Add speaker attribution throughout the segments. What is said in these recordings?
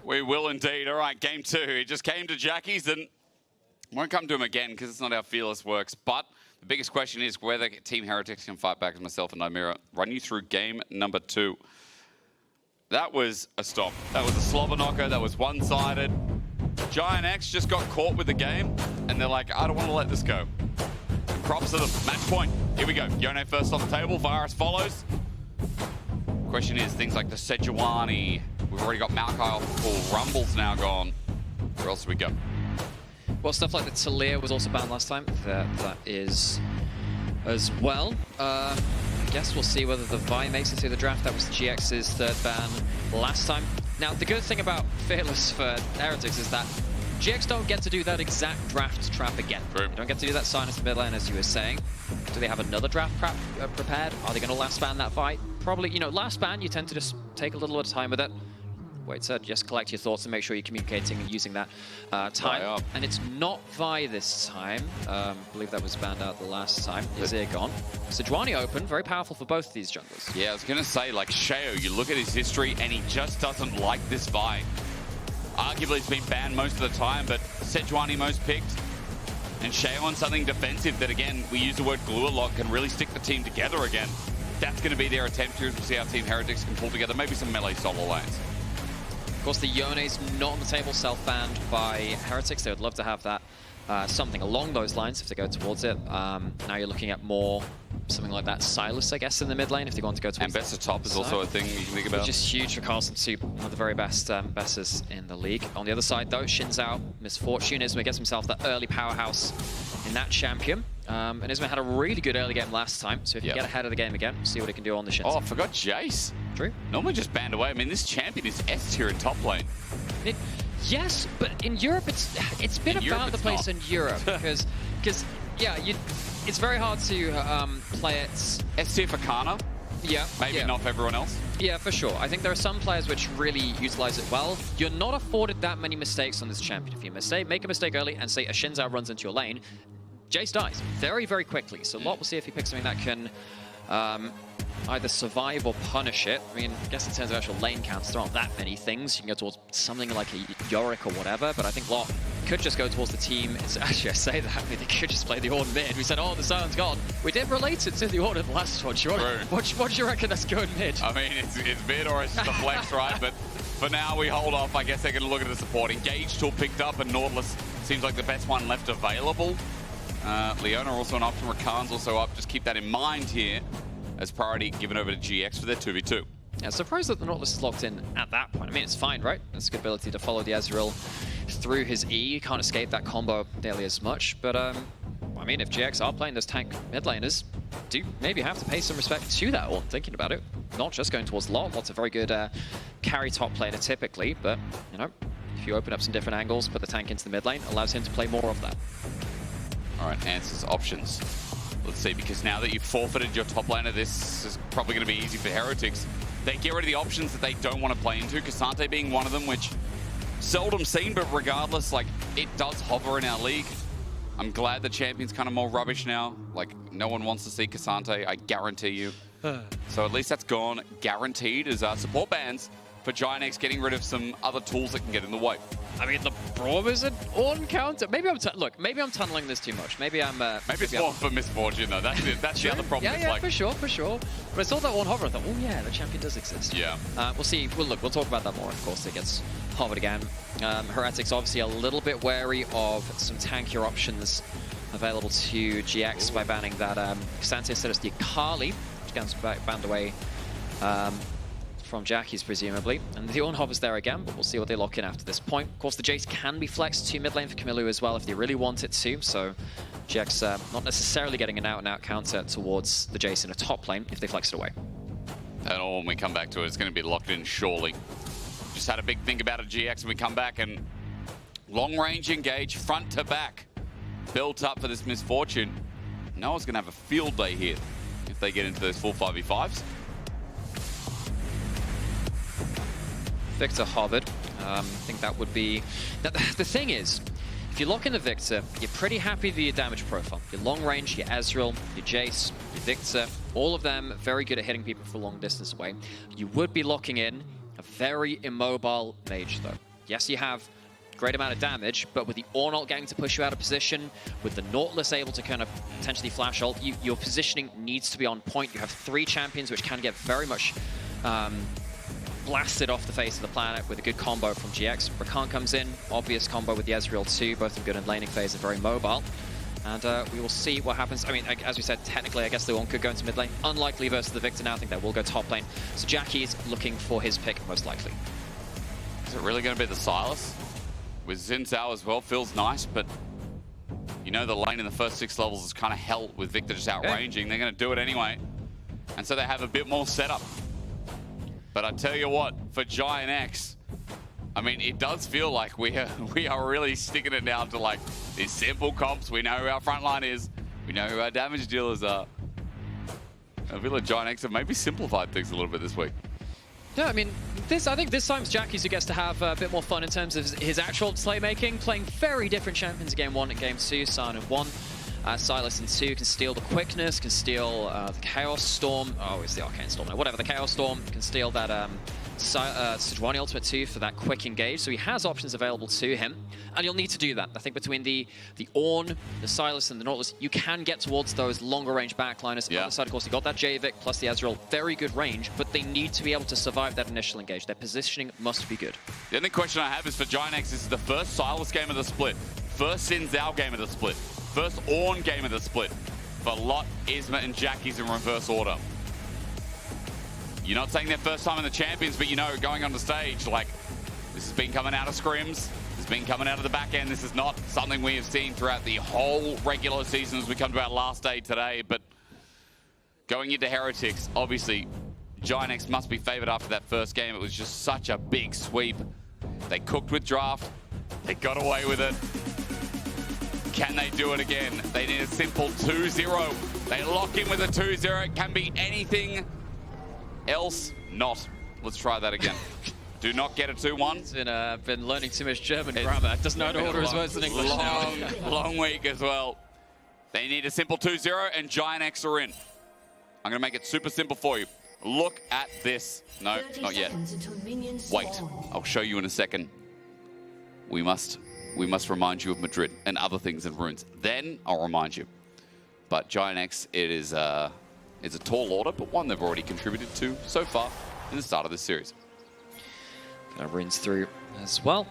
Speaker 1: We will indeed. All right, game 2. It just came to Jackie's and won't come to him again because it's not how Fearless works. But the biggest question is whether Team Heretics can fight back as myself and Nymaera. Run you through game number 2. That was a stop. That was a slobber knocker. That was one-sided. GIANTX just got caught with the game and they're like, I don't want to let this go. Props to them. Match point. Here we go. Yone first on the table. Virus follows. Question is things like the Sejuani. We've already got Maokai off the pool. Rumble's now gone. Where else do we go?
Speaker 2: Well, stuff like the Talia was also banned last time. That is as well. I guess we'll see whether the Vi makes it through the draft. That was GX's third ban last time. Now, the good thing about Fearless for Heretics is that GX don't get to do that exact draft trap again.
Speaker 1: True.
Speaker 2: They don't get to do that Sylas mid lane, as you were saying. Do they have another draft prepared? Are they going to last ban that fight? Probably, you know, last ban, you tend to just take a little bit of time with it. Wait, so just collect your thoughts and make sure you're communicating and using that time. And it's not Vi this time. I believe that was banned out the last time. Izir gone. Sejuani open, very powerful for both of these junglers.
Speaker 1: Yeah, I was going to say, like, Sheo, you look at his history and he just doesn't like this Vi. Arguably, it's been banned most of the time, but Sejuani most picked. And Sheo on something defensive that, again, we use the word glue a lot, can really stick the team together again. That's going to be their attempt here to see how Team Heretics can pull together maybe some melee solo lanes.
Speaker 2: Of course, the Yone's not on the table, self-banned by Heretics. They would love to have that, something along those lines if they go towards it. Now you're looking at more something like that Sylas, I guess, in the mid lane if they want to go towards.
Speaker 1: And best of top is also a thing you can think about.
Speaker 2: Which is huge for Carlsen too. One of the very best besters in the league. On the other side, though, Shin's out. Misfortune. Isma gets himself that early powerhouse in that champion. And Isma had a really good early game last time, so if you get ahead of the game again, see what he can do on the Shin.
Speaker 1: Oh, I forgot Jayce.
Speaker 2: True.
Speaker 1: Normally just banned away. I mean, this champion is S tier in top lane.
Speaker 2: Yes, but in Europe, it's been about the place in Europe because yeah, it's very hard to play it.
Speaker 1: S tier for Kana.
Speaker 2: Yeah.
Speaker 1: Maybe not for everyone else.
Speaker 2: Yeah, for sure. I think there are some players which really utilize it well. You're not afforded that many mistakes on this champion. If you make a mistake early and say a Shinzao runs into your lane, Jayce dies very, very quickly. So Lot will see if he picks something that can either survive or punish it. I mean, I guess in terms of actual lane counts, there aren't that many things. You can go towards something like a Yorick or whatever, but I think Lot could just go towards the team. Actually, I say that, I mean, they could just play the Ornn mid. We said, oh, the Silent's gone. We did relate it to the Ornn the last one. What do you reckon that's going mid?
Speaker 1: I mean, it's mid or it's just a flex, right? But for now, we hold off. I guess they're going to look at the support. Engage tool picked up, and Nautilus seems like the best one left available. Leona also an option. Rakan's also up. Just keep that in mind here as priority given over to GX for their 2v2.
Speaker 2: Yeah, surprised that the Nautilus is locked in at that point. I mean, it's fine, right? It's a good ability to follow the Ezreal through his E. You can't escape that combo nearly as much. But, I mean, if GX are playing those tank mid laners, do maybe have to pay some respect to that Ornn, thinking about it. Not just going towards Lot. Lot's a very good carry top player typically, but, you know, if you open up some different angles, put the tank into the mid lane, allows him to play more of that.
Speaker 1: All right, answers, options. Let's see, because now that you've forfeited your top laner, this is probably going to be easy for Heretics. They get rid of the options that they don't want to play into, K'Sante being one of them, which seldom seen, but regardless, like, it does hover in our league. I'm glad the champion's kind of more rubbish now. Like, no one wants to see K'Sante, I guarantee you. So at least that's gone, guaranteed, as support bans for GIANTX getting rid of some other tools that can get in the way.
Speaker 2: I mean, the Braum is an Ornn counter. Maybe maybe I'm tunneling this too much. Maybe I'm.
Speaker 1: Maybe it's more for misfortune though. That's it. That's the other problem.
Speaker 2: Yeah, for sure. But I saw that Ornn hover. I thought, oh yeah, the champion does exist.
Speaker 1: Yeah.
Speaker 2: We'll see. We'll talk about that more. Of course, it gets hovered again. Heretics obviously a little bit wary of some tankier options available to GX by banning that K'Sante instead of the Akali, which gets banned away. From Jackie's, presumably. And the Ornn hovers there again, but we'll see what they lock in after this point. Of course, the Jayce can be flexed to mid lane for Kamiloo as well if they really want it to, so GX not necessarily getting an out-and-out counter towards the Jayce in a top lane if they flex it away.
Speaker 1: And when we come back to it, it's going to be locked in surely. Just had a big think about it, GX, and we come back and long-range engage, front to back. Built up for this misfortune. Noah's going to have a field day here if they get into those full 5v5s.
Speaker 2: Viktor hovered. I think that would be... Now, the thing is, if you lock in the Viktor, you're pretty happy with your damage profile. Your long range, your Ezreal, your Jayce, your Viktor, all of them very good at hitting people from long distance away. You would be locking in a very immobile mage, though. yes, you have great amount of damage, but with the Ornn ult getting to push you out of position, with the Nautilus able to kind of potentially flash ult, your positioning needs to be on point. You have 3 champions which can get very much blasted off the face of the planet with a good combo from GX. Rakan comes in, obvious combo with the Ezreal too, both in good and laning phase and very mobile. And we will see what happens. I mean, as we said, technically, I guess the Ornn could go into mid lane. Unlikely versus the Viktor now. I think that will go top lane. So Jackie's looking for his pick, most likely.
Speaker 1: Is it really going to be the Sylas? With Xin Zhao as well, feels nice, but you know the lane in the first 6 levels is kind of hell with Viktor just outranging. They're going to do it anyway. And so they have a bit more setup. But I tell you what, for GIANTX, I mean, it does feel like we are really sticking it down to like these simple comps. We know who our front line is. We know who our damage dealers are. I feel like GIANTX have maybe simplified things a little bit this week.
Speaker 2: Yeah, I mean, I think this time's Jackie's who gets to have a bit more fun in terms of his actual playmaking, playing very different champions in Game 1 and Game 2. Sion in 1, Sylas in 2 can steal the quickness, can steal the Chaos Storm. Oh, it's the Arcane Storm now. Whatever, the Chaos Storm can steal that Sejuani ultimate too for that quick engage. So he has options available to him, and you'll need to do that. I think between the Ornn, the Sylas, and the Nautilus, you can get towards those longer range backliners.
Speaker 1: Yeah.
Speaker 2: On the side, of course, you got that Vic plus the Ezreal, very good range, but they need to be able to survive that initial engage. Their positioning must be good.
Speaker 1: The only question I have is for GIANTX, this is the first Sylas game of the split, first Xin Zhao game of the split, first Ornn game of the split for Lot, Isma, and Jackie's in reverse order. You're not saying their first time in the champions, but you know, going on the stage, like, this has been coming out of scrims, this has been coming out of the back end. This is not something we have seen throughout the whole regular season as we come to our last day today. But going into Heretics, obviously, GIANTX must be favored after that first game. It was just such a big sweep. They cooked with draft. They got away with it. Can they do it again? They need a simple 2-0. They lock in with a 2-0. It can be anything else not. Let's try that again. Do not get a 2-1.
Speaker 2: He's been learning too much German grammar. Doesn't know how to order his words in English now.
Speaker 1: Long week as well. They need a simple 2-0 and GIANTX are in. I'm going to make it super simple for you. Look at this. No, not yet. Wait, I'll show you in a second. We must remind you of Madrid and other things in runes. Then I'll remind you. But GIANTX, it's a tall order, but one they've already contributed to so far in the start of this series.
Speaker 2: Gonna runes through as well.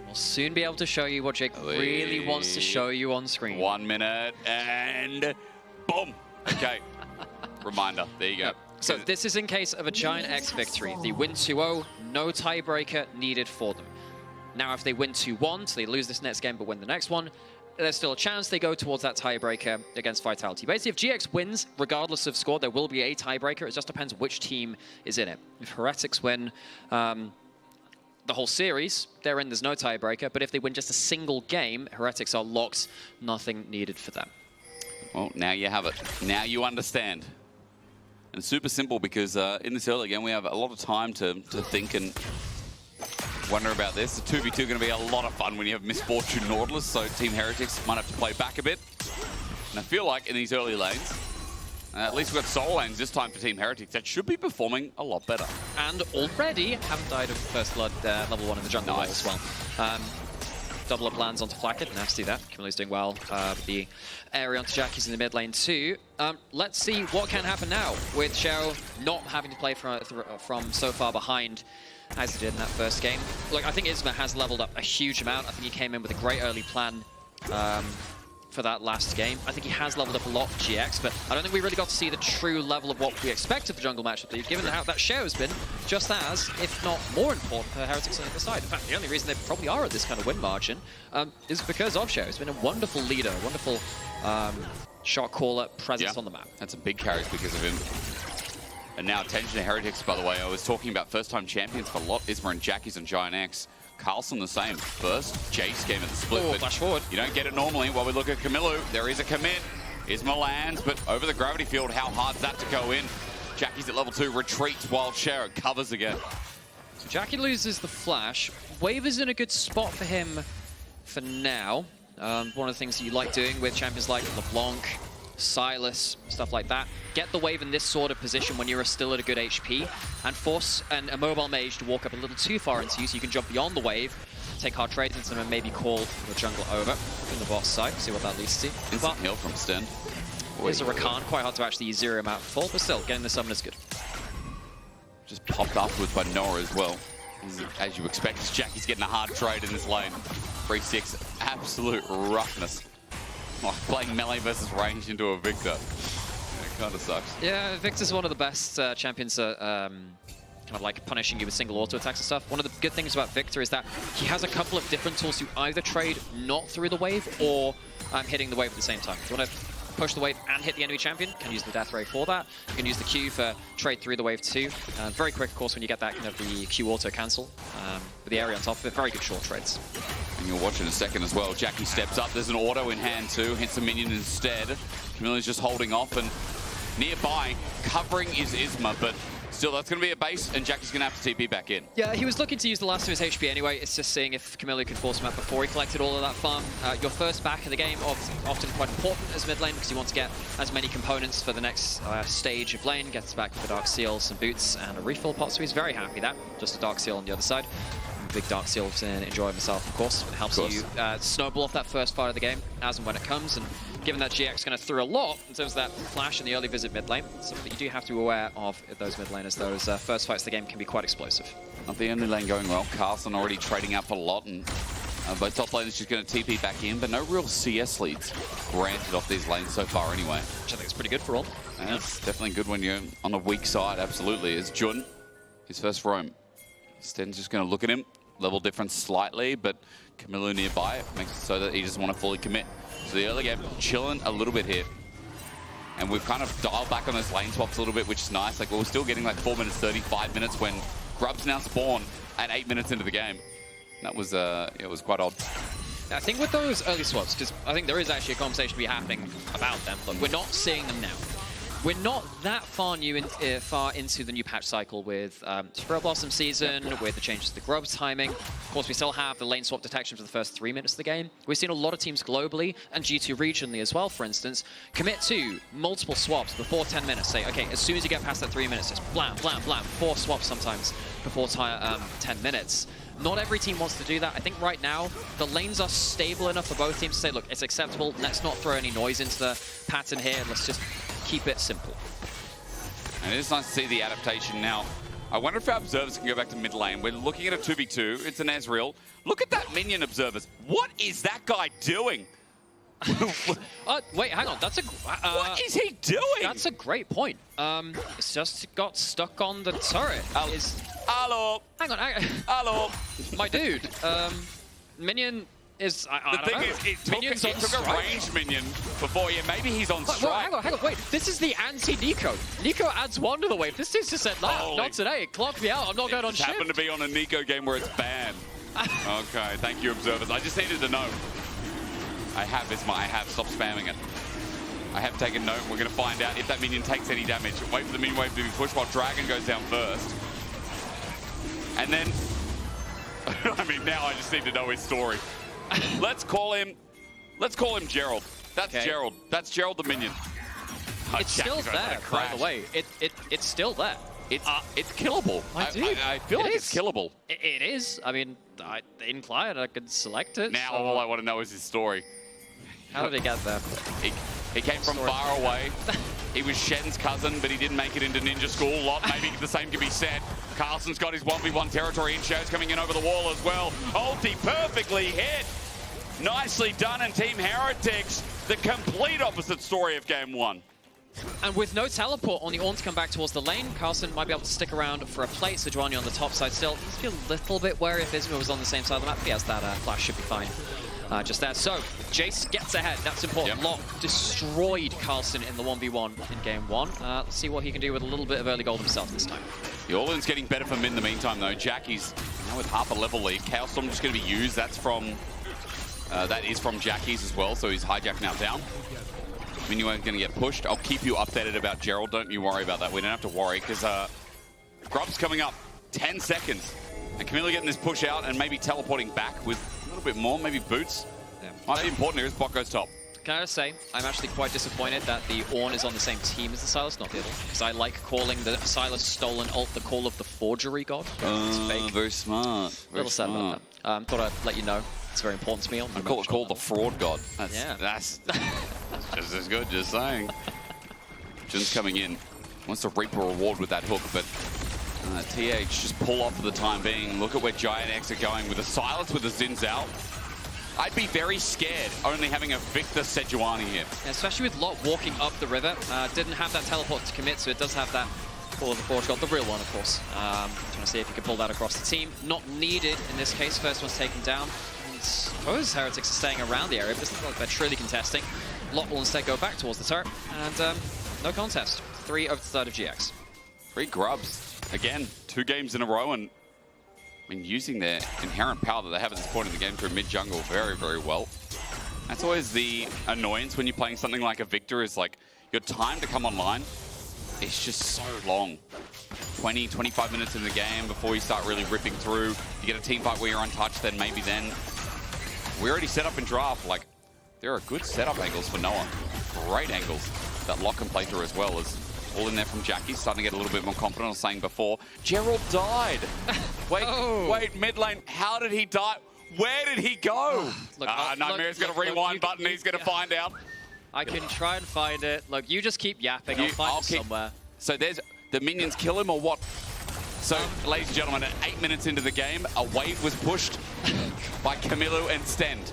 Speaker 2: We'll soon be able to show you what Jake really wants to show you on screen.
Speaker 1: 1 minute and boom. Okay. Reminder. There you go.
Speaker 2: So this is in case of a GIANTX victory. They win 2-0, no tiebreaker needed for them. Now if they win 2-1, so they lose this next game but win the next one, there's still a chance they go towards that tiebreaker against Vitality. Basically, if GX wins, regardless of score, there will be a tiebreaker. It just depends which team is in it. If Heretics win the whole series, they're in, there's no tiebreaker. But if they win just a single game, Heretics are locked, nothing needed for them.
Speaker 1: Well, now you have it. Now you understand. And super simple because in this early game, we have a lot of time to think and wonder about this. The 2v2 going to be a lot of fun when you have Misfortune Nautilus, so Team Heretics might have to play back a bit. And I feel like in these early lanes, at least we've got soul lanes this time for Team Heretics that should be performing a lot better.
Speaker 2: And already haven't died of First Blood level 1 in the jungle as well. Double up lands onto Flakked, nasty that. Kamiloo's doing well. The area onto Jackie's in the mid lane too. Let's see what can happen now with Sheo not having to play from so far behind as he did in that first game. Look, I think Isma has leveled up a huge amount. I think he came in with a great early plan for that last game. I think he has leveled up a lot for GX, but I don't think we really got to see the true level of what we expect of the jungle matchup, given how that Sheo has been just as, if not more important for Heretics on the other side. In fact, the only reason they probably are at this kind of win margin is because of Sheo. He's been a wonderful leader, wonderful shot caller, presence on the map.
Speaker 1: That's a big carries because of him. And now attention to Heretics, by the way. I was talking about first-time champions for Lot, Isma, and Jackie's and GIANTX. Carlsen the same. First Jayce game at the split.
Speaker 2: Oh, flash forward.
Speaker 1: You don't get it normally. While we look at Kamiloo, there is a commit. Isma lands, but over the gravity field, how hard's that to go in? Jackie's at level 2, retreats while Sheo covers again.
Speaker 2: So Jackie loses the flash. Wave is in a good spot for him for now. One of the things that you like doing with champions like LeBlanc, Sylas, stuff like that. Get the wave in this sort of position when you're still at a good HP and force a mobile mage to walk up a little too far into you so you can jump beyond the wave take hard trades into them and maybe call the jungle over from the bot side. See what that leads to.
Speaker 1: Instant heal from Stend.
Speaker 2: Here's a Rakan, quite hard to actually zero him out full, but still, getting the summon is good.
Speaker 1: Just popped afterwards by Noah as well. As you expect, Jackie's getting a hard trade in this lane. 3-6, absolute roughness. Like playing melee versus range into a Viktor. It kind of sucks.
Speaker 2: Yeah, Viktor's one of the best champions at kind of like punishing you with single auto attacks and stuff. One of the good things about Viktor is that he has a couple of different tools to either trade not through the wave or hitting the wave at the same time. If you want to push the wave and hit the enemy champion, you can use the death ray for that. You can use the Q for trade through the wave too. Very quick, of course, when you get that kind of the Q auto cancel with the area on top of it. Very good short trades.
Speaker 1: And you'll watch in a second as well. Jackie steps up. There's an auto in hand too. Hits a minion instead. Kamiloo's just holding off, and nearby covering is Isma, but still, that's going to be a base, and Jackie's going to have to TP back in.
Speaker 2: Yeah, he was looking to use the last of his HP anyway. It's just seeing if Kamiloo could force him out before he collected all of that farm. Your first back of the game often quite important as mid lane because you want to get as many components for the next stage of lane. Gets back with the Dark Seal, some boots, and a refill pot, so he's very happy that. Just a Dark Seal on the other side. Big Dark Seal to enjoy himself, of course. It helps you snowball off that first part of the game as and when it comes. And given that GX going to throw a lot in terms of that flash in the early visit mid lane, something that you do have to be aware of those mid laners. Those first fights of the game can be quite explosive.
Speaker 1: Not the only lane going well. Carlsen already trading up a lot, and both top laners just going to TP back in, but no real CS leads granted off these lanes so far anyway.
Speaker 2: Which I think is pretty good for Ornn.
Speaker 1: And it's definitely good when you're on the weak side, absolutely. It's Jun, his first roam. Stend's just going to look at him. Level difference slightly, but Kamiloo nearby makes it so that he doesn't want to fully commit. So the early game, chilling a little bit here. And we've kind of dialed back on those lane swaps a little bit, which is nice. Like, we're still getting like 4 minutes, 35 minutes when Grubs now spawn at 8 minutes into the game. That was, it was quite odd.
Speaker 2: I think with those early swaps, because I think there is actually a conversation to be happening about them, but we're not seeing them now. We're not that far into the new patch cycle with Sprout Blossom season, with the changes to the Grub timing. Of course, we still have the lane swap detection for the first 3 minutes of the game. We've seen a lot of teams globally, and G2 regionally as well, for instance, commit to multiple swaps before 10 minutes. Say, okay, as soon as you get past that 3 minutes, just blam, blam, blam, 4 swaps sometimes before 10 minutes. Not every team wants to do that. I think right now, the lanes are stable enough for both teams to say, look, it's acceptable. Let's not throw any noise into the pattern here. Let's just keep it simple.
Speaker 1: And it is nice to see the adaptation now. I wonder if our observers can go back to mid lane. We're looking at a 2v2. It's an Ezreal. Look at that minion, observers. What is that guy doing?
Speaker 2: Wait, hang on. That's a...
Speaker 1: what is he doing?
Speaker 2: That's a great point. It's just got stuck on the turret.
Speaker 1: Hello.
Speaker 2: Hang on.
Speaker 1: Hello.
Speaker 2: My dude. Minion is... I don't know.
Speaker 1: It took a ranged minion before. Yeah, maybe he's on strike.
Speaker 2: Hang on. Wait, this is the anti-Nico. Nico adds 1 to the wave. This dude's just said, nah, not today. Clock me out. I'm not going on shift.
Speaker 1: Happened to be on a Nico game where it's banned. Okay, thank you, observers. I just needed to know. I have, Isma. I have. Stop spamming it. I have taken note. We're going to find out if that minion takes any damage. Wait for the minion wave to be pushed while Dragon goes down first. And then... I mean, now I just need to know his story. Let's call him Gerald. That's okay. Gerald. That's Gerald the minion.
Speaker 2: It's still there, by the way. It's still there.
Speaker 1: It's killable. I feel like it's killable.
Speaker 2: It is. I mean, in client, I could select it.
Speaker 1: Now all I want to know is his story.
Speaker 2: How did he get there?
Speaker 1: He came from far away. He was Shen's cousin, but he didn't make it into ninja school. Maybe the same can be said. Carlsen's got his 1v1 territory, and Sheo's coming in over the wall as well. Ulti perfectly hit. Nicely done, and Team Heretics, the complete opposite story of game 1.
Speaker 2: And with no teleport on the Ornn to come back towards the lane, Carlsen might be able to stick around for a plate. Sejuani on the top side still. He's feel a little bit wary if Isma was on the same side of the map. If he has that flash, should be fine. Just there. So, Jayce gets ahead. That's important. Lock destroyed Carlsen in the 1v1 in game 1. Let's see what he can do with a little bit of early gold himself this time.
Speaker 1: The All-In's getting better for mid in the meantime, though. Jackie's now with half a level lead. Chaos Storm just going to be used. That's from... that is from Jackie's as well, so he's hijack now down. Minuet's going to get pushed. I'll keep you updated about Gerald. Don't you worry about that. We don't have to worry, because Grub's coming up. 10 seconds. And Kamiloo getting this push out and maybe teleporting back with a little bit more, maybe boots. Yeah. Might be important here as bot goes top.
Speaker 2: Can I just say, I'm actually quite disappointed that the Ornn is on the same team as the Sylas, not the other. Because I like calling the Sylas stolen ult the call of the forgery god. It's fake.
Speaker 1: Very smart. Very
Speaker 2: little sad about that. Thought I'd let you know. It's very important to me.
Speaker 1: I call the fraud god. That's just as good, just saying. Jin's coming in. Wants to reap a reward with that hook, but TH just pull off for the time being. Look at where GIANTX are going with a Sylas with a Zin's out. I'd be very scared only having a Viktor Sejuani here.
Speaker 2: Yeah, especially with Lot walking up the river. Didn't have that teleport to commit, so it does have that for the Forge God, the real one, of course. Trying to see if you can pull that across the team. Not needed in this case. First one's taken down. I suppose Heretics are staying around the area, but it doesn't look like they're truly contesting. Lot will instead go back towards the turret, and no contest. 3 over the side of GX.
Speaker 1: 3 grubs. Again, 2 games in a row, and using their inherent power that they have at this point in the game through mid-jungle very, very well. That's always the annoyance when you're playing something like a Viktor, is like your time to come online is just so long. 20, 25 minutes in the game before you start really ripping through. You get a team fight where you're untouched, then maybe then. We already set up in draft. Like, there are good setup angles for Noah. Great angles that Lock can play through as well. As all in there from Jackie, starting to get a little bit more confident. I was saying before, Gerald died. Wait, mid lane, how did he die? Where did he go? Nymaera's got a rewind button, he's going to find out.
Speaker 2: I can try and find it. Look, you just keep yapping, I'll find it somewhere.
Speaker 1: So there's, the minions kill him or what? So, ladies and gentlemen, at 8 minutes into the game, a wave was pushed by Kamiloo and Stend.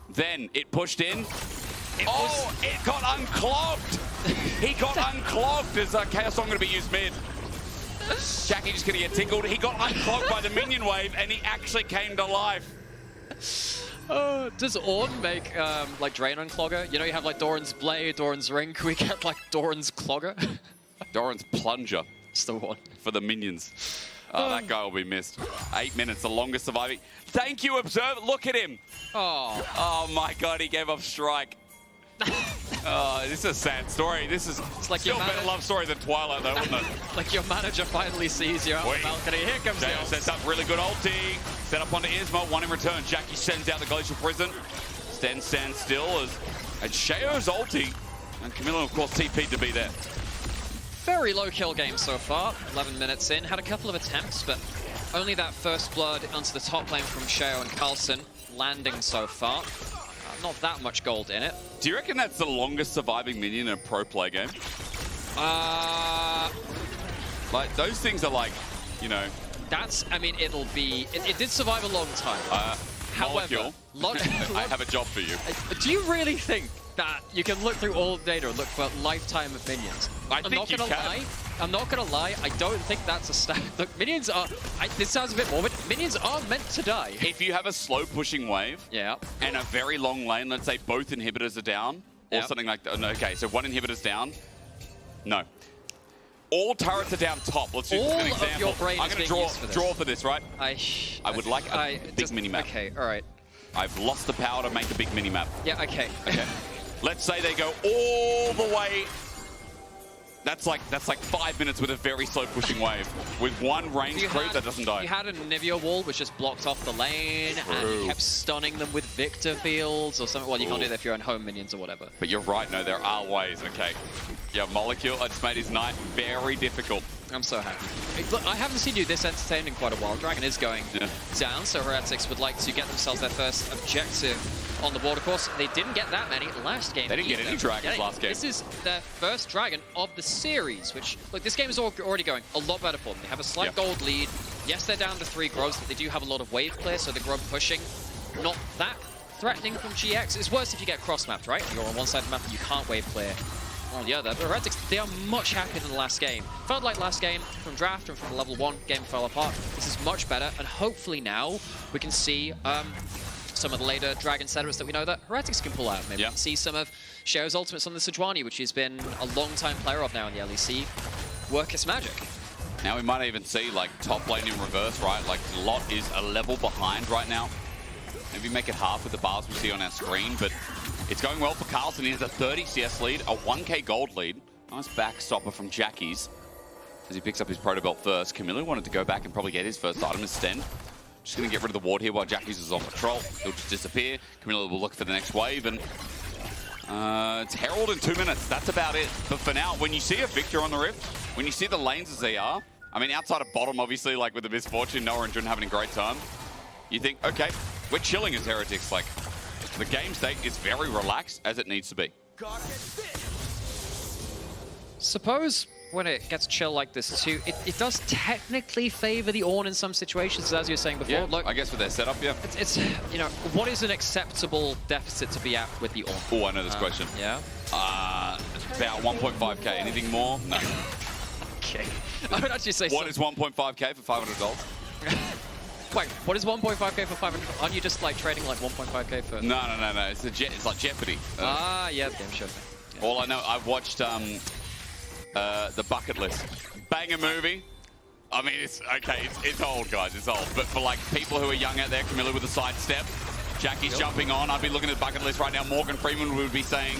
Speaker 1: Then it pushed in. It got unclogged! He got unclogged as Chaos Song going to be used mid. Jackie just going to get tickled. He got unclogged by the minion wave, and he actually came to life.
Speaker 2: Does Ornn make like Drain Unclogger? You know, you have like Doran's Blade, Doran's Ring. Can we get like Doran's Clogger?
Speaker 1: Doran's Plunger.
Speaker 2: It's the one.
Speaker 1: For the minions. That guy will be missed. 8 minutes, the longest surviving. Thank you, Observer. Look at him. Oh my God, he gave up Strike. This is a sad story. This is like still a better love story than Twilight, though, wouldn't it?
Speaker 2: Like your manager finally sees you out on the balcony. Here comes the
Speaker 1: sets up really good ulti. Set up onto Isma. One in return. Jackie sends out the Glacial Prison. Stend stands still as Sheo's ulti. And Kamiloo, of course, TP'd to be there.
Speaker 2: Very low kill game so far. 11 minutes in. Had a couple of attempts, but only that first blood onto the top lane from Sheo and Carlsen landing so far. Not that much gold in it.
Speaker 1: Do you reckon that's the longest surviving minion in a pro play game? Like, those things are like, you know...
Speaker 2: That's, I mean, it'll be... It did survive a long time. However...
Speaker 1: I have a job for you.
Speaker 2: Do you really think that you can look through all the data and look for lifetime of minions? I'm not gonna lie, I don't think that's a stat. Look, minions are... this sounds a bit morbid. Minions are meant to die.
Speaker 1: If you have a slow pushing wave and a very long lane, let's say both inhibitors are down, or something like that. Okay, so one inhibitor's down. No. All turrets are down top. Let's use an example. I'm going to draw for this, right? I would like a big mini-map.
Speaker 2: Okay, all right.
Speaker 1: I've lost the power to make a big mini-map.
Speaker 2: Yeah, okay.
Speaker 1: Let's say they go all the way. That's like 5 minutes with a very slow pushing wave. With one range creep that doesn't die.
Speaker 2: You had a Nivea wall which just blocked off the lane and you kept stunning them with Viktor fields or something. Well, you can't do that if you're on home minions or whatever.
Speaker 1: But you're right, no, there are ways, okay. Yeah, Molecule, I just made his night very difficult.
Speaker 2: I'm so happy. Look, I haven't seen you this entertained in quite a while. Dragon is going down, so Heretics would like to get themselves their first objective on the board. Of course, they didn't get that many last game.
Speaker 1: They didn't get any dragons last game.
Speaker 2: This is their first dragon of the series, which, look, this game is already going a lot better for them. They have a slight gold lead. Yes, they're down to 3 grubs, but they do have a lot of wave clear, so the grub pushing, not that threatening from GX. It's worse if you get cross-mapped, right? You're on one side of the map and you can't wave clear on the other. But Heretics, they are much happier than the last game. Felt like last game from draft and from the level 1 game fell apart. This is much better, and hopefully now we can see some of the later dragon setups that we know that Heretics can pull out. Maybe we can see some of Sheo's ultimates on the Sejuani, which he's been a long-time player of now in the LEC, work his magic.
Speaker 1: Now we might even see like top lane in reverse, right? Like Lot is a level behind right now. Maybe make it half with the bars we see on our screen, but it's going well for Carlsen. He has a 30 CS lead, a 1k gold lead. Nice backstopper from Jackie's as he picks up his proto belt first. Kamiloo wanted to go back and probably get his first item as Stend. Just going to get rid of the ward here while Jackie's is on patrol. He'll just disappear. Kamiloo will look for the next wave, and it's Herald in 2 minutes. That's about it. But for now, when you see a Viktor on the Rift, when you see the lanes as they are, I mean, outside of bottom, obviously, like with the misfortune, Noah and Jun having a great time. you think, okay, we're chilling as Heretics. Like, the game state is very relaxed, as it needs to be.
Speaker 2: Suppose when it gets chill like this too, it does technically favor the Ornn in some situations, as you were saying before.
Speaker 1: Yeah,
Speaker 2: Look,
Speaker 1: I guess with their setup, yeah.
Speaker 2: It's you know, what is an acceptable deficit to be at with the Ornn?
Speaker 1: Oh, I know this question.
Speaker 2: Yeah?
Speaker 1: About 1.5k. Anything more? No.
Speaker 2: Okay. I would actually say
Speaker 1: What is 1.5k for $500?
Speaker 2: Wait, what is 1.5k for 500? Aren't you just like trading like 1.5k for?
Speaker 1: No. It's like Jeopardy.
Speaker 2: Yeah, the game show thing. Yeah.
Speaker 1: All I know, I've watched the Bucket List. Banger movie. I mean, it's okay. It's old, guys. It's old. But for like people who are young out there, Kamiloo with a sidestep, Jackie's jumping on. I'd be looking at Bucket List right now. Morgan Freeman would be saying,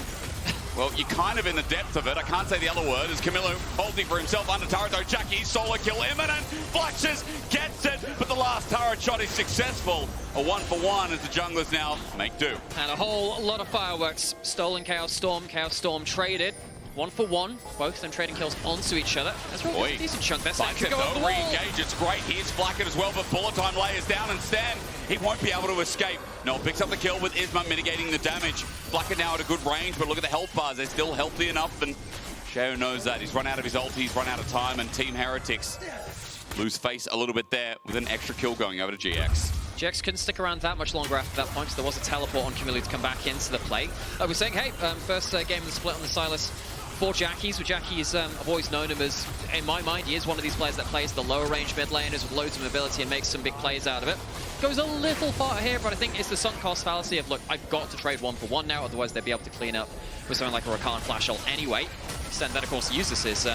Speaker 1: well, you're kind of in the depth of it. I can't say the other word. As Kamiloo holding for himself under turret, though. Jackie, solo kill imminent. Flashes, gets it, but the last turret shot is successful. A 1-for-1 as the junglers now make do.
Speaker 2: And a whole lot of fireworks. Stolen Chaos Storm traded. 1-for-1, both of them trading kills onto each other. That's really a decent chunk. That's
Speaker 1: Sidestep though, re-engage, it's great. Here's Flakked as well, but bullet time layers down and Stend. He won't be able to escape. No, picks up the kill with Isma mitigating the damage. Flakked now at a good range, but look at the health bars. They're still healthy enough, and Sheo knows that. He's run out of his ult, he's run out of time, and Team Heretics lose face a little bit there with an extra kill going over to GX.
Speaker 2: GX couldn't stick around that much longer after that point, so there was a teleport on Kamiloo to come back into the play. We're saying, hey, first game of the split on the Sylas for Jackies. With Jackies, I've always known him as, in my mind, he is one of these players that plays the lower range mid laners with loads of mobility and makes some big plays out of it. Goes a little far here, but I think it's the sunk cost fallacy of, look, I've got to trade 1-for-1 now, otherwise they'd be able to clean up with something like a Rakan flash ult anyway. Stend then, of course, uses his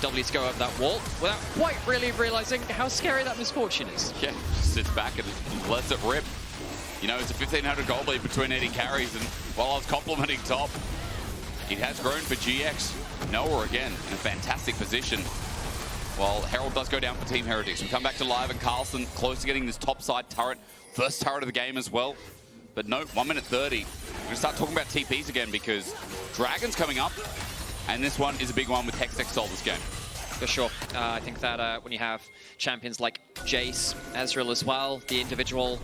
Speaker 2: W to go over that wall without quite really realizing how scary that misfortune is.
Speaker 1: Yeah, sits back and lets it rip. You know, it's a 1,500 gold lead between AD carries, and while I was complimenting top, it has grown for GX. Noah again in a fantastic position. While Herald does go down for Team Heretics. We come back to live and Carlsen close to getting this top side turret. First turret of the game as well. But no, 1 minute 30. We're going to start talking about TPs again because Dragon's coming up. And this one is a big one with Hextech Soul this game.
Speaker 2: For sure. I think that when you have champions like Jayce, Ezreal as well, the individual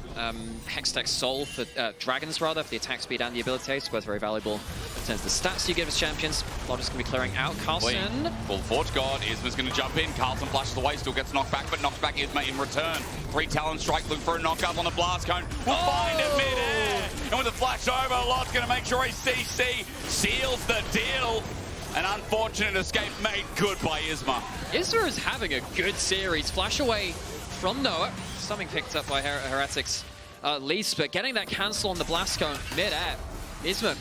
Speaker 2: Hextech Soul for Dragons rather, for the attack speed and the ability, it's both very valuable in terms of the stats you give as champions. Logic going to be clearing out. Carlsen.
Speaker 1: Full Forge God. Isma's going to jump in. Carlsen flashes away, still gets knocked back, but knocks back Isma in return. 3 Talon Strike looking for a knockup on the blast cone. We'll find it mid-air. And with the flash over, Lot's going to make sure his CC seals the deal. An unfortunate escape made good by Isma.
Speaker 2: Isma is having a good series. Flash away from Noah. Something picked up by Heretics at least, but getting that cancel on the blast cone mid-air. Isma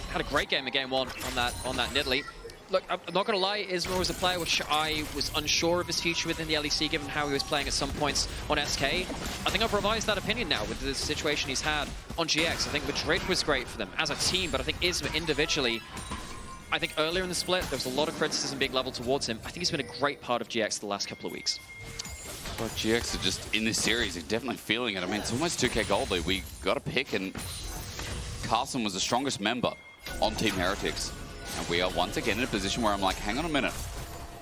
Speaker 2: had a great game in game 1 on that Nidalee. Look, I'm not going to lie, Isma was a player which I was unsure of his future within the LEC, given how he was playing at some points on SK. I think I've revised that opinion now with the situation he's had on GX. I think Madrid was great for them as a team, but I think Isma individually, I think earlier in the split, there was a lot of criticism being leveled towards him. I think he's been a great part of GX the last couple of weeks.
Speaker 1: Well, GX are just, in this series, they're definitely feeling it. I mean, it's almost 2k gold lead. We got to pick, and Carlsen was the strongest member on Team Heretics. And we are once again in a position where I'm like, hang on a minute.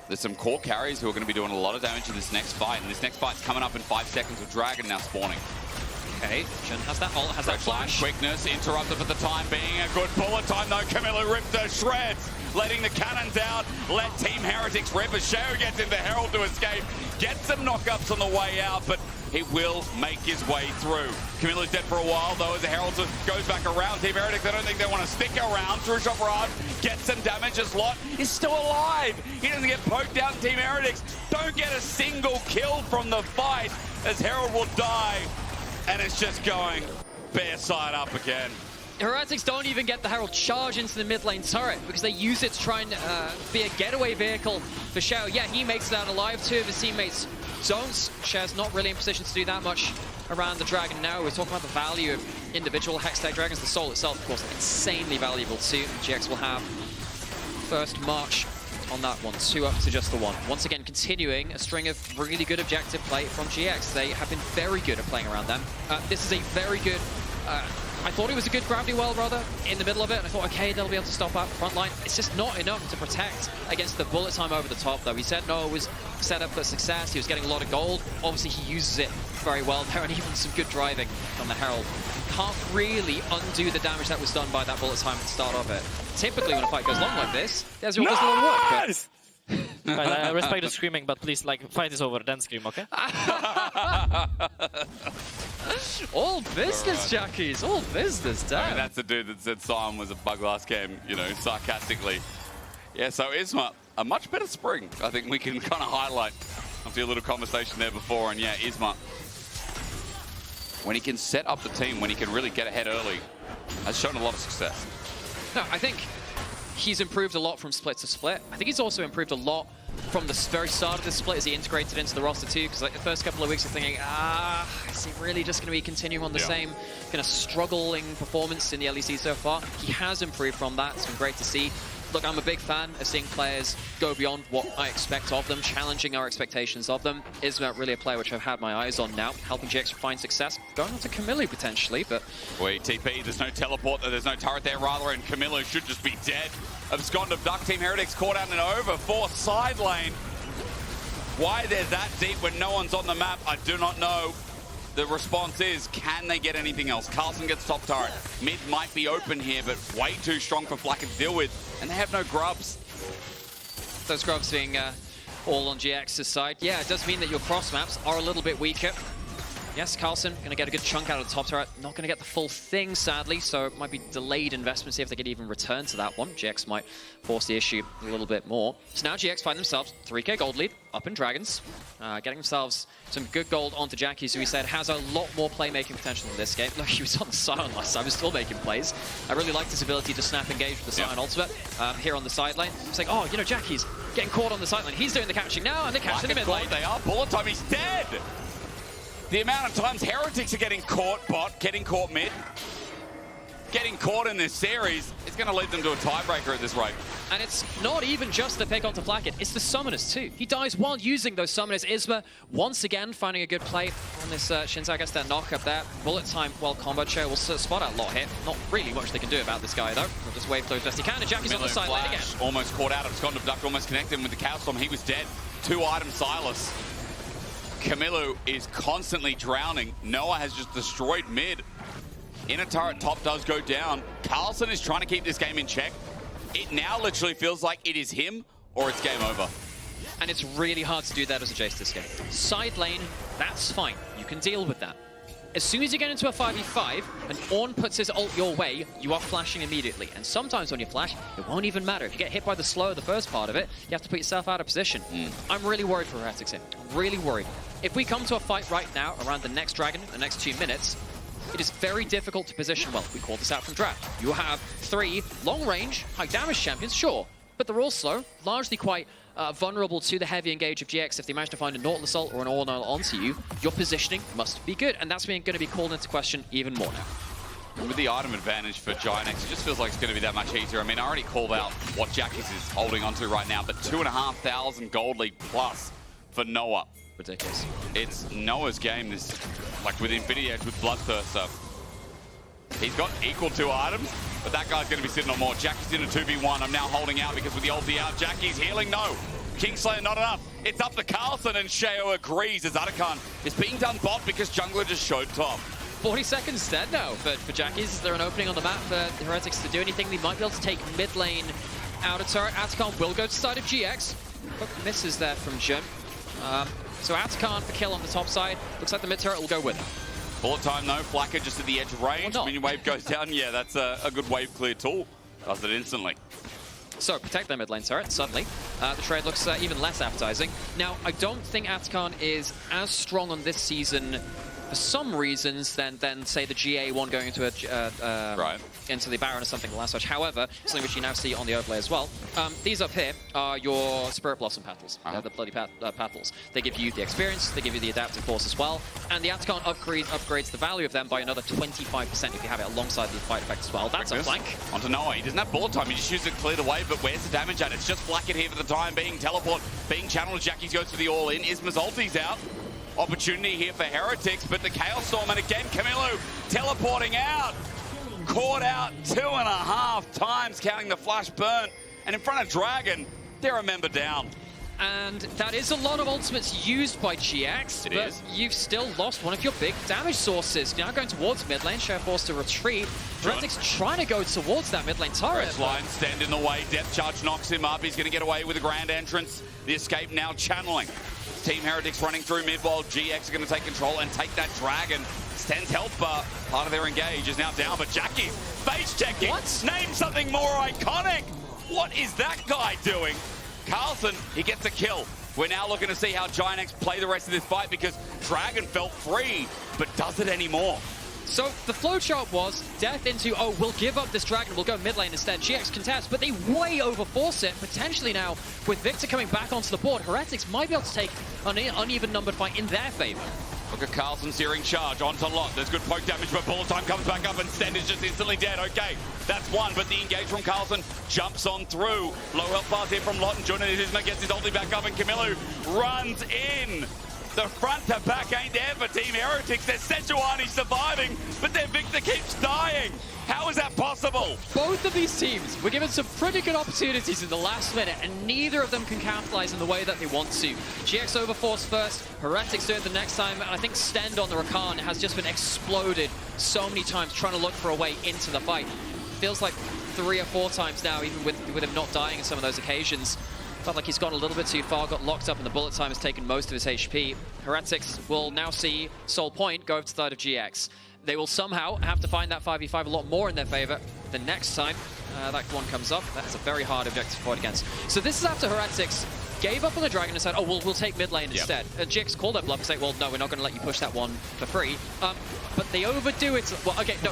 Speaker 1: There's some core carries who are going to be doing a lot of damage in this next fight. And this next fight's coming up in 5 seconds with Dragon now spawning.
Speaker 2: Okay, Jhin has that ult, has that flash.
Speaker 1: Quickness, interrupted for the time being. A good bullet time though. Kamiloo ripped her shreds. Letting the cannons out. Let Team Heretics rip as Sheo gets into Herald to escape. Gets some knockups on the way out, but he will make his way through. Kamiloo's dead for a while though as the Herald goes back around. Team Heretics, I don't think they want to stick around. True shot Rod gets some damage as Lot is still alive. He doesn't get poked out. Team Heretics don't get a single kill from the fight as Herald will die. And it's just going bare side up again.
Speaker 2: Heretics don't even get the Herald charge into the mid lane turret because they use it to try and be a getaway vehicle for Sheo. Yeah, he makes it out alive. 2 of his teammates don't. Sheo's not really in position to do that much around the Dragon now. We're talking about the value of individual Hextech Dragons. The Soul itself, of course, insanely valuable too. GX will have first march on that one, 2 up to just the 1. Once again, continuing a string of really good objective play from GX. They have been very good at playing around them. This is a very good I thought it was a good gravity well, rather, in the middle of it, and I thought, okay, they'll be able to stop out front line. It's just not enough to protect against the bullet time over the top, though. He said no, it was set up for success. He was getting a lot of gold. Obviously, he uses it very well there, and even some good driving from the Herald. Can't really undo the damage that was done by that bullet time at the start of it. Typically, when a fight goes long like this, there's all this little work. But
Speaker 3: Right, I respect the screaming, but please, like, fight is over, then scream, okay?
Speaker 2: All business, Jackies. All business, damn.
Speaker 1: I mean, that's the dude that said Sion was a bug last game, you know, sarcastically. Yeah, so Isma, a much better spring, I think we can kind of highlight after a little conversation there before. And yeah, Isma, when he can set up the team, when he can really get ahead early, has shown a lot of success.
Speaker 2: No, I think he's improved a lot from split to split. I think he's also improved a lot from the very start of the split as he integrated into the roster too, because like the first couple of weeks you're thinking, is he really just going to be continuing on the same kind of struggling performance in the LEC so far? He has improved from that. It's been great to see. Look, I'm a big fan of seeing players go beyond what I expect of them, challenging our expectations of them. Isma really a player which I've had my eyes on now, helping GX find success. Going on to Kamiloo potentially, but...
Speaker 1: Wait, TP, there's no teleport, there's no turret there rather, and Kamiloo should just be dead. Abscond Duck Team Heretics caught out and over for side lane. Why they're that deep when no one's on the map, I do not know. The response is, can they get anything else? Carlsen gets top turret. Mid might be open here, but way too strong for Flakked to deal with. And they have no grubs.
Speaker 2: Those grubs being all on GX's side. Yeah, it does mean that your cross maps are a little bit weaker. Yes, Carlsen going to get a good chunk out of the top turret. Not going to get the full thing, sadly, so it might be delayed investment. See if they could even return to that one. GX might force the issue a little bit more. So now GX find themselves 3k gold lead up in Dragons. Getting themselves some good gold onto Jackie, who he said has a lot more playmaking potential in this game. Look, he was on the Sion last time, he was still making plays. I really liked his ability to snap engage with the Sion ultimate here on the side lane. It's like, oh, you know, Jackie's getting caught on the side lane. He's doing the catching now, and they're catching him in mid lane.
Speaker 1: They are. Bullet time, he's dead! The amount of times Heretics are getting caught bot, getting caught mid, getting caught in this series, is going to lead them to a tiebreaker at this rate.
Speaker 2: And it's not even just the pick onto Flakked, it's the summoners too. He dies while using those summoners. Isma, once again, finding a good play on this Shinzo. I guess that knock up there. Bullet time, well combo. Sheo will spot out lot hit. Not really much they can do about this guy though. He'll just wave through as best he can, and Jackie's on the side lane again.
Speaker 1: Almost caught out of Abscond Duck, almost connected him with the Chaos Storm. He was dead. 2 item Sylas. Kamiloo is constantly drowning. Noah has just destroyed mid. Inner turret top does go down. Carlsen is trying to keep this game in check. It now literally feels like it is him or it's game over.
Speaker 2: And it's really hard to do that as a Jayce this game. Side lane, that's fine. You can deal with that. As soon as you get into a 5v5 and Ornn puts his ult your way, you are flashing immediately. And sometimes when you flash, it won't even matter. If you get hit by the slow the first part of it, you have to put yourself out of position. I'm really worried for Heretics here. I'm really worried. If we come to a fight right now around the next dragon, the next 2 minutes, it is very difficult to position well. We called this out from draft. You have 3 long-range, high-damage champions, sure, but they're all slow, largely quite vulnerable to the heavy engage of GX. If they manage to find a Nautilus ult or an Ornn onto you, your positioning must be good, and that's going to be called into question even more now.
Speaker 1: And with the item advantage for GIANTX, it just feels like it's going to be that much easier. I mean, I already called out what Jackies is holding onto right now, but 2,500 gold lead plus for Noah.
Speaker 2: Ridiculous.
Speaker 1: It's Noah's game, this, like with Infinity Edge, with Bloodthirster. He's got equal 2 items, but that guy's going to be sitting on more. Jackie's in a 2v1. I'm now holding out because with the ulti out, Jackie's healing. No. Kingslayer not enough. It's up to Carlsen, and Sheo agrees as Rakan is being done bot because jungler just showed top.
Speaker 2: 40 seconds dead now for Jackies. Is there an opening on the map for the Heretics to do anything? They might be able to take mid lane out of turret. Rakan will go to side of GX. But misses there from Jim. So Rakan for kill on the top side. Looks like the mid turret will go with him.
Speaker 1: Bullet time though, FLICKR just at the edge of range. Minion wave goes down. Yeah, that's a good wave clear tool. Does it instantly.
Speaker 2: So protect their mid lane turret, suddenly. The trade looks even less appetizing. Now, I don't think Rakan is as strong on this season for some reasons than say the GA one going into into the Baron or something last match. However, something which you now see on the overlay as well. These up here are your Spirit Blossom petals. They're the bloody petals. They give you the experience, they give you the adaptive force as well, and the Rakan upgrades the value of them by another 25% if you have it alongside the fight effect as well. That's a flank.
Speaker 1: Onto Noah. He doesn't have bullet time. He just uses it to clear the way, but where's the damage at? It's just Flakked here for the time being. Teleport being channeled. Jackies goes for the all-in. Isma's ulti's out. Opportunity here for Heretics, but the Chaos Storm, and again Kamiloo teleporting out. caught out 2.5 times, counting the flash burn. And in front of Dragon, they're a member down.
Speaker 2: And that is a lot of ultimates used by GX, but you've still lost one of your big damage sources. Now going towards mid lane, Sheo forced to retreat. Heretics trying to go towards that mid lane turret.
Speaker 1: Line, Stend in the way, depth charge knocks him up. He's going to get away with a grand entrance. The escape now channeling. Team Heretics running through mid while GX are going to take control and take that Dragon. Stend's health bar, part of their engage, is now down, but Jackie's face checking.
Speaker 2: What?
Speaker 1: Name something more iconic. What is that guy doing? Carlsen, he gets a kill. We're now looking to see how GIANTX play the rest of this fight because Dragon felt free, but does it anymore?
Speaker 2: So the flowchart was death into, oh, we'll give up this Dragon, we'll go mid lane instead. GX contest, but they way overforce it. Potentially now, with Viktor coming back onto the board, Heretics might be able to take an uneven numbered fight in their favor.
Speaker 1: Look at Carlsen searing charge onto Lot. There's good poke damage, but bullet time comes back up and Stend is just instantly dead. Okay, that's one, but the engage from Carlsen jumps on through. Low health bars here from Lot, and Jonas Isma gets his ulti back up, and Kamiloo runs in. The front to back ain't there for Team Heretics. There's Sejuani surviving, but their Viktor keeps dying. How is that possible?
Speaker 2: Both of these teams were given some pretty good opportunities in the last minute, and neither of them can capitalize in the way that they want to. GX overforce first, Heretics do it the next time, and I think Stend on the Rakan has just been exploded so many times trying to look for a way into the fight. Feels like 3 or 4 times now, even with him not dying in some of those occasions. Felt like he's gone a little bit too far, got locked up, and the bullet time has taken most of his HP. Heretics will now see Soul Point go over to the side of GX. They will somehow have to find that 5v5 a lot more in their favor the next time that one comes up. That's a very hard objective to fight against. So this is after Heretics gave up on the Dragon and said, oh, we'll take mid lane instead. GX called their bluff and said, well, no, we're not going to let you push that one for free. But they overdo it. Well, okay, no,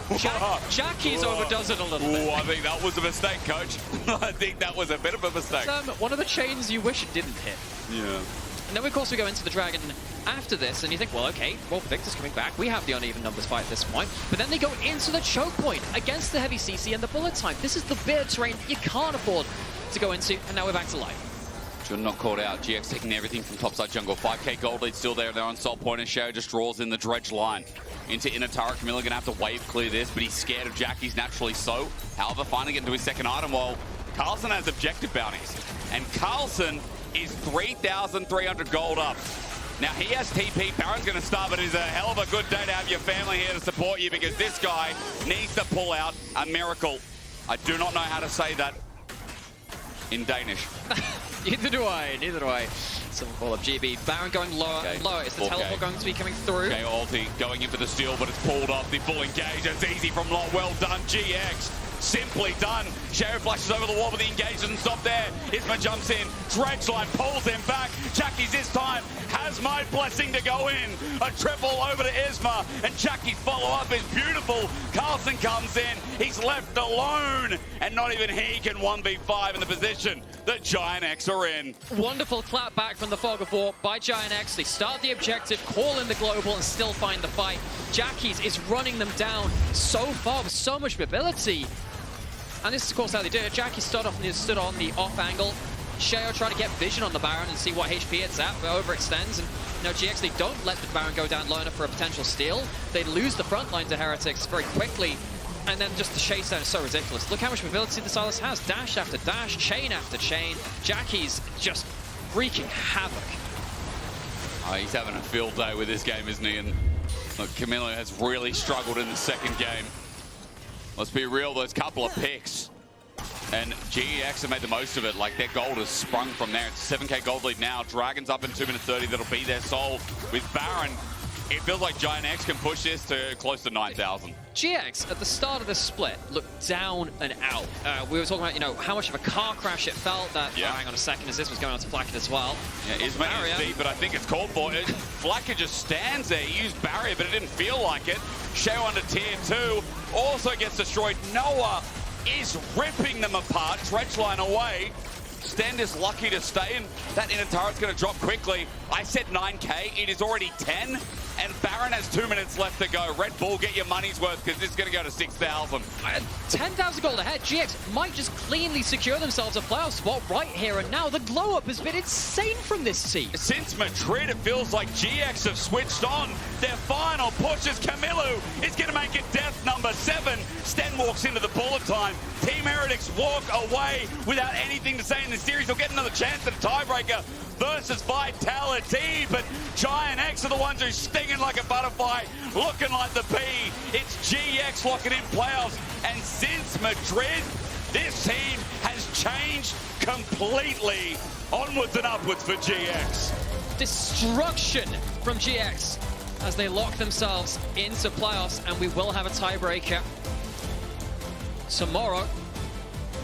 Speaker 2: Jackie's overdoes it a little bit.
Speaker 1: I think that was a mistake, coach. I think that was a bit of a mistake.
Speaker 2: One of the chains you wish it didn't hit.
Speaker 1: Yeah.
Speaker 2: And then, of course, we go into the Dragon after this, and you think, well, okay, well, Viktor's coming back. We have the uneven numbers fight at this point. But then they go into the choke point against the heavy CC and the bullet time. This is the bitter terrain that you can't afford to go into, and now we're back to life.
Speaker 1: Jordan not caught out. GX taking everything from topside jungle. 5k gold lead still there. They're on Soul Point, and Sheo just draws in the dredge line into inner turret. Kamiloo going to have to wave clear this, but he's scared of Jackie's, naturally so. However, finally getting to his second item while Carlsen has objective bounties. And Carlsen is 3,300 gold up. Now he has TP. Baron's going to start, but it's a hell of a good day to have your family here to support you because this guy needs to pull out a miracle. I do not know how to say that in Danish.
Speaker 2: Neither do I. Someone call up GB. Baron going lower and lower. Is the teleport going to be coming through?
Speaker 1: Okay, ulti going in for the steal, but it's pulled off. The full engage. It's easy from Lot. Well done, GX. Simply done. Sheo flashes over the wall, but the engage doesn't stop there. Isma jumps in. Dredge line pulls him back. Jackie's this time has my blessing to go in. A triple over to Isma, and Jackie's follow-up is beautiful. Carlsen comes in. He's left alone, and not even he can 1v5 in the position that GIANTX are in.
Speaker 2: Wonderful clap back from the Fog of War by GIANTX. They start the objective, call in the global, and still find the fight. Jackie's is running them down so far with so much mobility. And this is, of course, how they do it. Jackie stood on the off angle. Sheo trying to get vision on the Baron and see what HP it's at, but overextends. And GX, they don't let the Baron go down low enough for a potential steal. They lose the front line to Heretics very quickly. And then just the chase down is so ridiculous. Look how much mobility the Sylas has. Dash after dash, chain after chain. Jackie's just wreaking havoc.
Speaker 1: Oh, he's having a field day with this game, isn't he? And look, Kamiloo has really struggled in the second game. Let's be real, those couple of picks. And GEX have made the most of it. Like, their gold has sprung from there. It's a 7k gold lead now. Dragon's up in 2 minutes 30. That'll be their soul. With Baron, it feels like GIANTX can push this to close to 9,000.
Speaker 2: GX, at the start of this split, looked down and out. We were talking about, how much of a car crash it felt that, hang on a second, as this was going on to Flakked as well.
Speaker 1: Yeah, Isma is deep, but I think it's called for it. FLICKR just stands there. He used barrier, but it didn't feel like it. Sheo under tier 2 also gets destroyed. Noah is ripping them apart. Dredge line away. Stend is lucky to stay, and that inner turret's going to drop quickly. I said 9k, it is already 10, and Baron has 2 minutes left to go. Red Bull, get your money's worth, because this is going to go to 6,000.
Speaker 2: 10,000 gold ahead. GX might just cleanly secure themselves a playoff spot right here and now. The glow-up has been insane from this team.
Speaker 1: Since Madrid, it feels like GX have switched on. Their final push is Kamiloo is going to make it death number number 7. Stend walks into the bullet time. Team Heretics walk away without anything to say in the series. They'll get another chance at a tiebreaker versus Vitality, but GIANTX are the ones who's stinging like a butterfly, looking like the bee. It's GX locking in playoffs, and since Madrid, this team has changed completely. Onwards and upwards for GX.
Speaker 2: Destruction from GX as they lock themselves into playoffs, and we will have a tiebreaker tomorrow.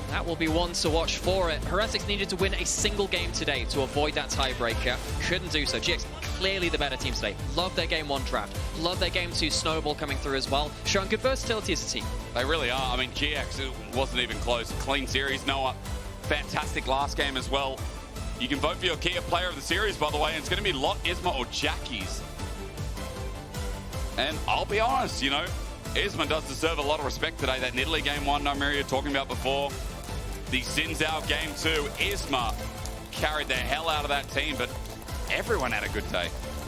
Speaker 2: That will be one to watch for it. Heretics needed to win a single game today to avoid that tiebreaker. Couldn't do so. GX clearly the better team today. Love their game 1 draft. Love their game 2 snowball coming through as well. Showing good versatility as a team.
Speaker 1: They really are. I mean, GX, it wasn't even close. Clean series. Noah, fantastic last game as well. You can vote for your Kia player of the series, by the way, and it's going to be Lot, Isma, or Jackies. And I'll be honest, you know, Isma does deserve a lot of respect today. That Italy game 1, Nymaera, you were talking about before. The Sinzao game 2, Isma carried the hell out of that team, but everyone had a good day.